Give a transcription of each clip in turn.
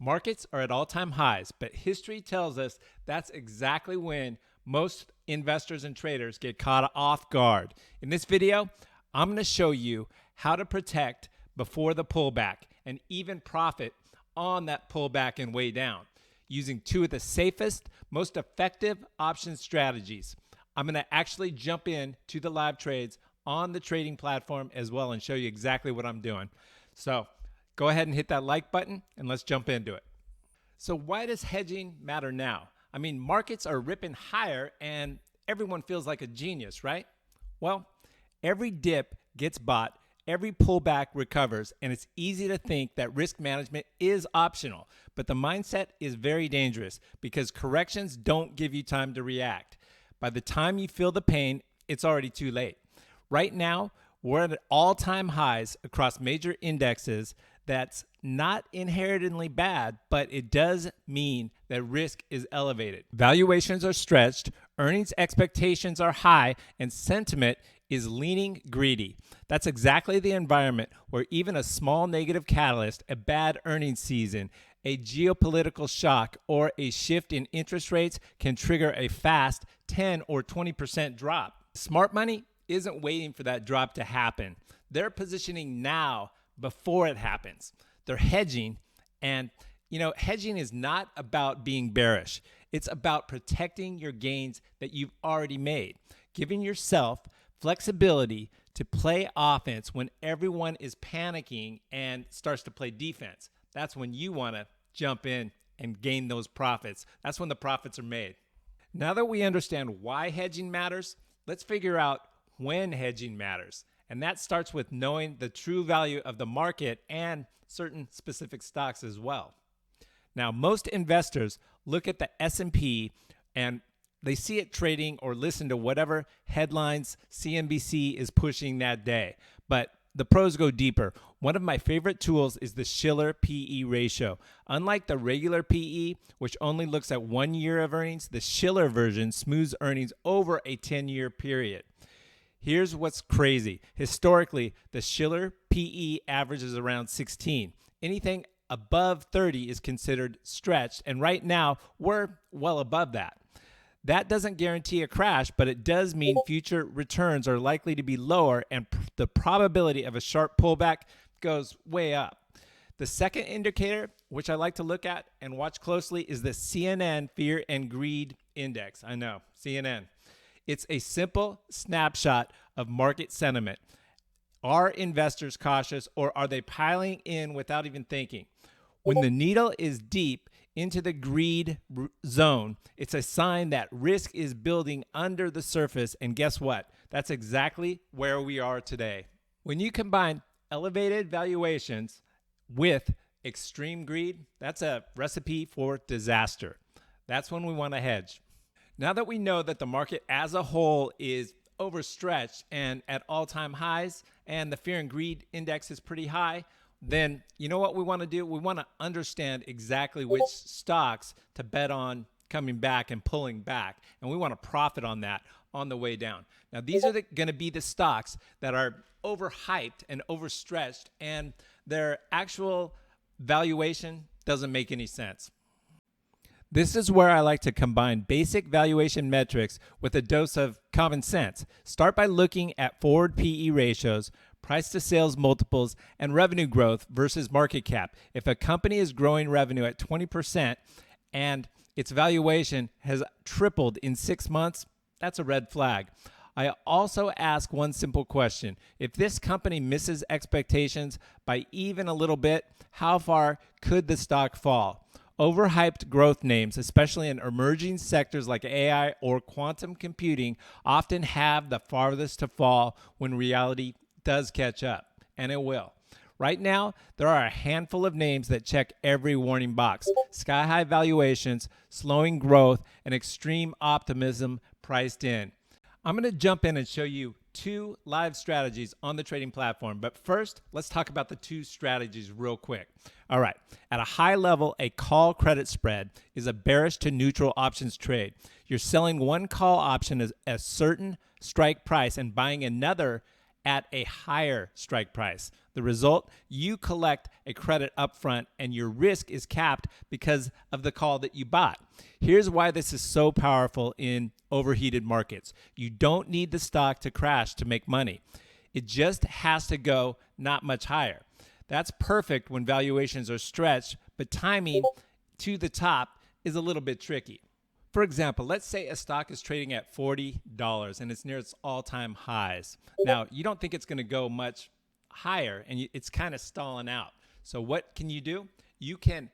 Markets are at all-time highs, but history tells us that's exactly when most investors and traders get caught off guard. In this video, I'm going to show you how to protect before the pullback and even profit on that pullback and way down using two of the safest, most effective option strategies. I'm going to actually jump in to the live trades on the trading platform as well and show you exactly what I'm doing. So go ahead and hit that like button and let's jump into it. So why does hedging matter now? I mean, markets are ripping higher and everyone feels like a genius, right? Well, every dip gets bought, every pullback recovers, and it's easy to think that risk management is optional. But the mindset is very dangerous because corrections don't give you time to react. By the time you feel the pain, it's already too late. Right now, we're at all-time highs across major indexes. That's not inherently bad, but it does mean that risk is elevated. Valuations are stretched, earnings expectations are high, and sentiment is leaning greedy. That's exactly the environment where even a small negative catalyst, a bad earnings season, a geopolitical shock, or a shift in interest rates can trigger a fast 10 or 20% drop. Smart money isn't waiting for that drop to happen. They're positioning now before it happens. They're hedging, and hedging is not about being bearish. It's about protecting your gains that you've already made, giving yourself flexibility to play offense when everyone is panicking and starts to play defense. That's when you want to jump in and gain those profits. That's when the profits are made. Now that we understand why hedging matters, let's figure out when hedging matters. And that starts with knowing the true value of the market and certain specific stocks as well. Now, most investors look at the S&P and they see it trading or listen to whatever headlines CNBC is pushing that day. But the pros go deeper. One of my favorite tools is the Shiller PE ratio. Unlike the regular PE, which only looks at 1 year of earnings, the Shiller version smooths earnings over a 10-year period. Here's what's crazy. Historically, the Shiller PE averages around 16. Anything above 30 is considered stretched, and right now, we're well above that. That doesn't guarantee a crash, but it does mean future returns are likely to be lower, and the probability of a sharp pullback goes way up. The second indicator, which I like to look at and watch closely, is the CNN Fear and Greed Index. I know, CNN. It's a simple snapshot of market sentiment. Are investors cautious, or are they piling in without even thinking? When the needle is deep into the greed zone, it's a sign that risk is building under the surface, and guess what? That's exactly where we are today. When you combine elevated valuations with extreme greed, that's a recipe for disaster. That's when we want to hedge. Now that we know that the market as a whole is overstretched and at all-time highs, and the fear and greed index is pretty high, then you know what we want to do? We want to understand exactly which stocks to bet on coming back and pulling back, and we want to profit on that on the way down. Now, these are going to be the stocks that are overhyped and overstretched, and their actual valuation doesn't make any sense. This is where I like to combine basic valuation metrics with a dose of common sense. Start by looking at forward PE ratios, price to sales multiples, and revenue growth versus market cap. If a company is growing revenue at 20% and its valuation has tripled in 6 months, that's a red flag. I also ask one simple question. If this company misses expectations by even a little bit, how far could the stock fall? Overhyped growth names, especially in emerging sectors like AI or quantum computing, often have the farthest to fall when reality does catch up, and it will. Right now, there are a handful of names that check every warning box: sky-high valuations, slowing growth, and extreme optimism priced in. I'm going to jump in and show you two live strategies on the trading platform. But first, let's talk about the two strategies real quick. All right. At a high level, a call credit spread is a bearish to neutral options trade. You're selling one call option as a certain strike price and buying another at a higher strike price. The result, you collect a credit upfront and your risk is capped because of the call that you bought. Here's why this is so powerful in overheated markets. You don't need the stock to crash to make money. It just has to go not much higher. That's perfect when valuations are stretched, but timing to the top is a little bit tricky. For example, let's say a stock is trading at $40 and it's near its all-time highs. Now, you don't think it's going to go much higher and it's kind of stalling out. So what can you do? You can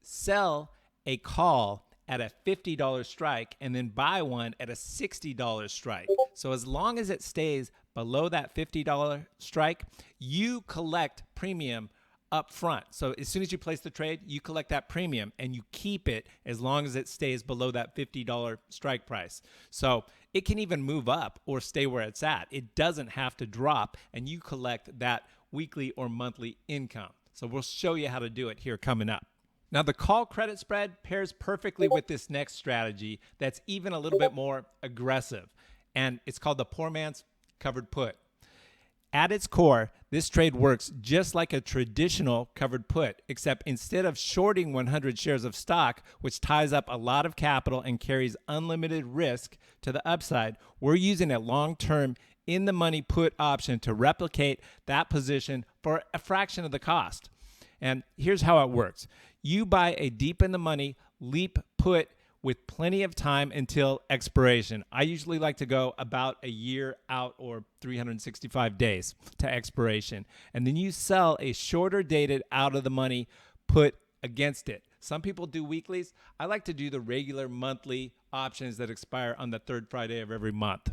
sell a call at a $50 strike and then buy one at a $60 strike. So as long as it stays below that $50 strike, you collect premium up front. So as soon as you place the trade, you collect that premium and you keep it as long as it stays below that $50 strike price. So it can even move up or stay where it's at. It doesn't have to drop, and you collect that weekly or monthly income. So we'll show you how to do it here coming up. Now, the call credit spread pairs perfectly with this next strategy that's even a little bit more aggressive, and it's called the poor man's covered put. At its core, this trade works just like a traditional covered put, except instead of shorting 100 shares of stock, which ties up a lot of capital and carries unlimited risk to the upside, we're using a long-term in-the-money put option to replicate that position for a fraction of the cost. And here's how it works. You buy a deep in the money leap put with plenty of time until expiration. I usually like to go about a year out or 365 days to expiration. And then you sell a shorter dated out of the money put against it. Some people do weeklies. I like to do the regular monthly options that expire on the third Friday of every month.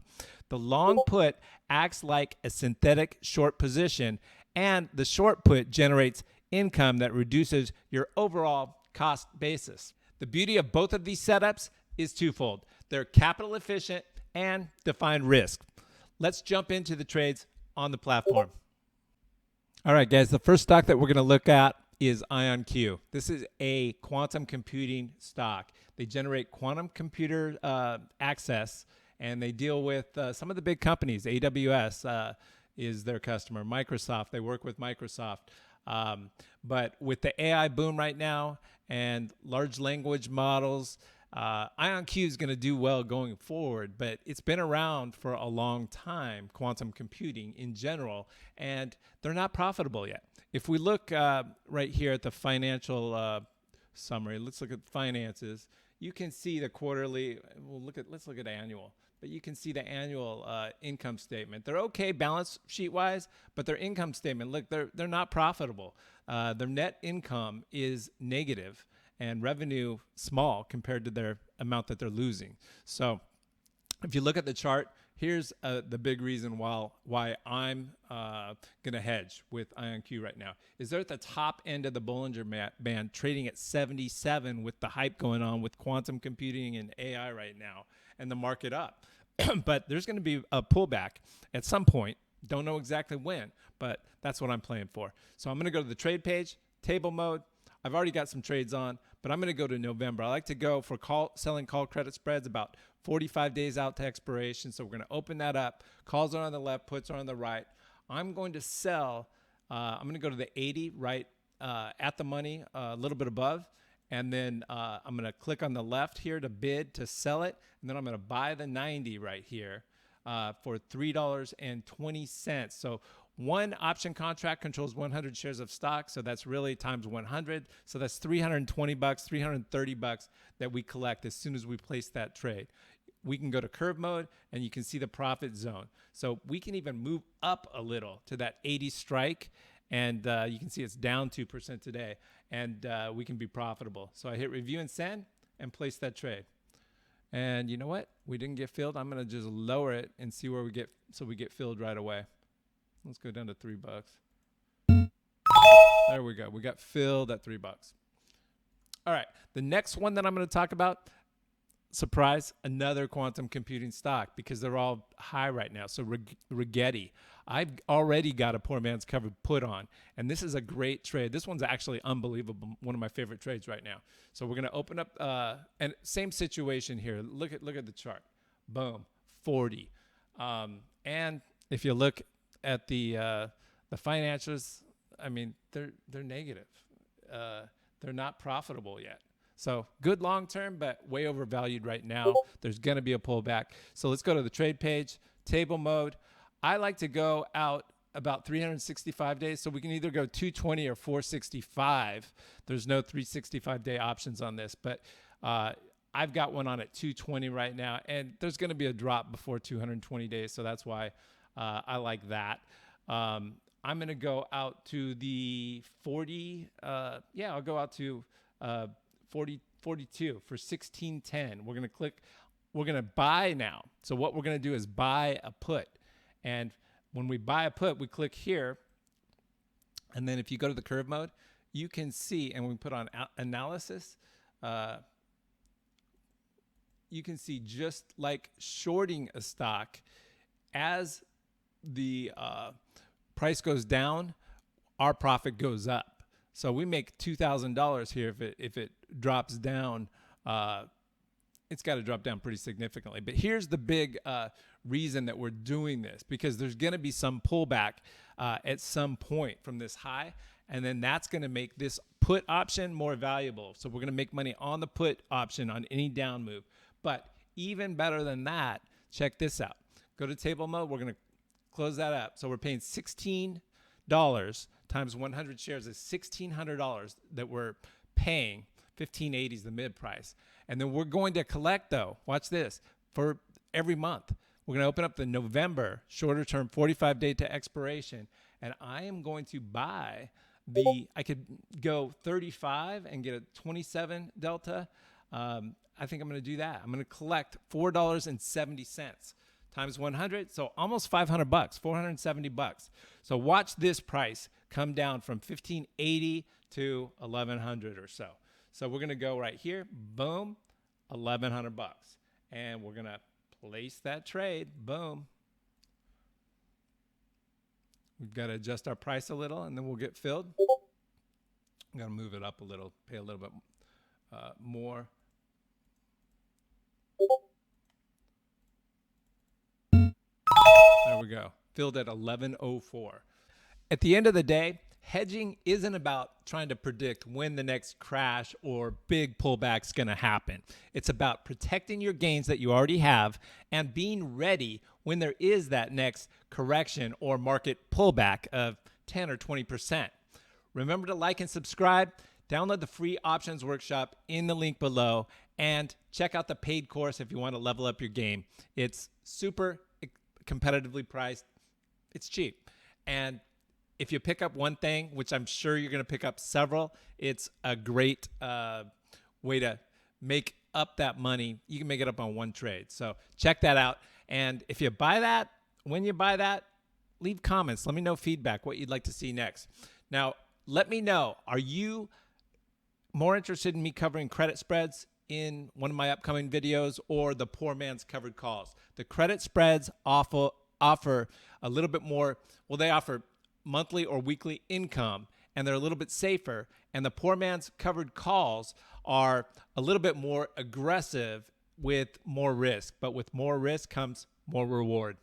The long put acts like a synthetic short position, and the short put generates income that reduces your overall cost basis. The beauty of both of these setups is twofold. They're capital efficient and define risk. Let's jump into the trades on the platform. All right, guys, the first stock that we're going to look at is IONQ. This is a quantum computing stock. They generate quantum computer access, and they deal with some of the big companies. AWS is their customer. Microsoft, they work with Microsoft. But with the AI boom right now and large language models, IONQ is going to do well going forward, but it's been around for a long time, quantum computing in general, and they're not profitable yet. If we look right here at the financial summary, let's look at finances. You can see the quarterly. Let's look at annual. But you can see the annual income statement. They're okay balance sheet wise, but their income statement, look, they're not profitable. Their net income is negative and revenue small compared to their amount that they're losing. So if you look at the chart, here's the big reason why I'm going to hedge with IONQ right now. Is they're at the top end of the Bollinger Band, trading at 77 with the hype going on with quantum computing and AI right now, and the market up. But there's going to be a pullback at some point. Don't know exactly when, but that's what I'm playing for. So I'm going to go to the trade page, table mode. I've already got some trades on, but I'm going to go to November. I like to go for selling call credit spreads about 45 days out to expiration. So we're going to open that up. Calls are on the left, puts are on the right. I'm going to sell. I'm going to go to the 80 right at the money, a little bit above. And then I'm going to click on the left here to bid to sell it. And then I'm going to buy the 90 right here for $3.20. So one option contract controls 100 shares of stock. So that's really times 100. So that's $320, $330 that we collect as soon as we place that trade. We can go to curve mode and you can see the profit zone. So we can even move up a little to that 80 strike. And you can see it's down 2% today, and we can be profitable. So I hit review and send and place that trade. And you know what? We didn't get filled. I'm going to just lower it and see where we get, so we get filled right away. Let's go down to $3. There we go. We got filled at $3. All right. The next one that I'm going to talk about, surprise, another quantum computing stock, because they're all high right now. So Rigetti, I've already got a poor man's covered put on, and this is a great trade. This one's actually unbelievable, one of my favorite trades right now. So we're going to open up, and same situation here. Look at the chart. Boom, 40. And if you look at the financials, I mean, they're negative. They're not profitable yet. So good long term, but way overvalued right now. There's going to be a pullback. So let's go to the trade page, table mode. I like to go out about 365 days. So we can either go 220 or 465. There's no 365-day options on this, but I've got one on at 220 right now, and there's going to be a drop before 220 days. So that's why I like that. I'm going to go out to the 40. Yeah, I'll go out to 42 for 1610. We're going to click. We're going to buy now. So what we're going to do is buy a put. And when we buy a put, we click here. And then if you go to the curve mode, you can see, and we put on analysis, you can see just like shorting a stock, as the price goes down, our profit goes up. So we make $2,000 here. If it drops down, it's got to drop down pretty significantly. But here's the big reason that we're doing this, because there's going to be some pullback at some point from this high, and then that's going to make this put option more valuable. So we're going to make money on the put option on any down move. But even better than that, check this out. Go to table mode. We're going to close that up. So we're paying $16 times 100 shares is $1,600 that we're paying. $1,580 is the mid price. And then we're going to collect, though, watch this, for every month. We're going to open up the November shorter term 45-day to expiration. And I am going to buy I could go 35 and get a 27 delta. I think I'm going to do that. I'm going to collect $4.70 times 100. So almost $500, $470. So watch this price come down from $1,580 to $1,100 or so. So we're going to go right here, boom, $1,100. And we're going to place that trade, boom. We've got to adjust our price a little, and then we'll get filled. I'm going to move it up a little, pay a little bit more. There we go. Filled at 1104. At the end of the day, hedging isn't about trying to predict when the next crash or big pullback is going to happen. It's about protecting your gains that you already have and being ready when there is that next correction or market pullback of 10 or 20%. Remember to like and subscribe. Download the free options workshop in the link below, and check out the paid course if you want to level up your game. It's super competitively priced. It's cheap. And if you pick up one thing, which I'm sure you're going to pick up several, it's a great way to make up that money. You can make it up on one trade. So check that out. And if you buy that, when you buy that, leave comments. Let me know feedback, what you'd like to see next. Now, let me know, are you more interested in me covering credit spreads in one of my upcoming videos, or the poor man's covered calls? The credit spreads offer a little bit more, well, they offer monthly or weekly income, and they're a little bit safer. And the poor man's covered calls are a little bit more aggressive with more risk. But with more risk comes more reward.